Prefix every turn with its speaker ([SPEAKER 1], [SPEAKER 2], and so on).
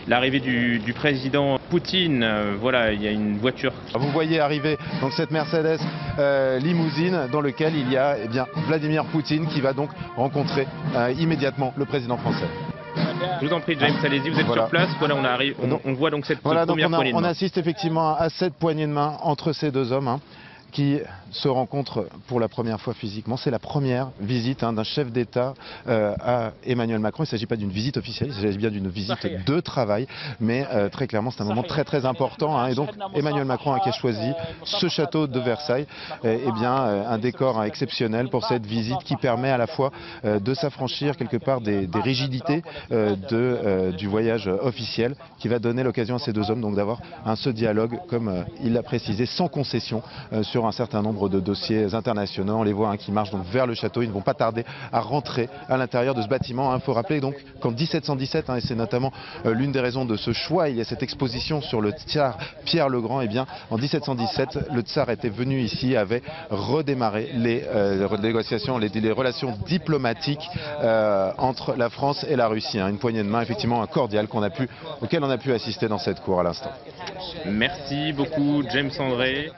[SPEAKER 1] l'arrivée du président Poutine. Voilà, il y a une voiture.
[SPEAKER 2] Vous voyez arriver donc cette Mercedes limousine dans lequel il y a Vladimir Poutine qui va donc rencontrer immédiatement le président français.
[SPEAKER 1] Je vous en prie, James, allez-y, vous êtes sur place. Voilà, on voit donc cette première poignée de main.
[SPEAKER 2] On assiste effectivement à cette poignée de main entre ces deux hommes qui se rencontrent pour la première fois physiquement. C'est la première visite d'un chef d'État à Emmanuel Macron. Il ne s'agit pas d'une visite officielle, il s'agit bien d'une visite de travail. Mais très clairement, c'est un moment très important. Et donc, Emmanuel Macron a choisi ce château de Versailles. Un décor exceptionnel pour cette visite qui permet à la fois de s'affranchir quelque part des rigidités du voyage officiel, qui va donner l'occasion à ces deux hommes d'avoir ce dialogue, comme il l'a précisé, sans concession sur un certain nombre de dossiers internationaux. On les voit qui marchent donc vers le château. Ils ne vont pas tarder à rentrer à l'intérieur de ce bâtiment. Il faut rappeler donc qu'en 1717, et c'est notamment l'une des raisons de ce choix, il y a cette exposition sur le tsar Pierre le Grand. En 1717, le tsar était venu ici, avait redémarré les négociations, les relations diplomatiques entre la France et la Russie. Une poignée de main effectivement cordiale auquel on a pu assister dans cette cour à l'instant.
[SPEAKER 1] Merci beaucoup, James André.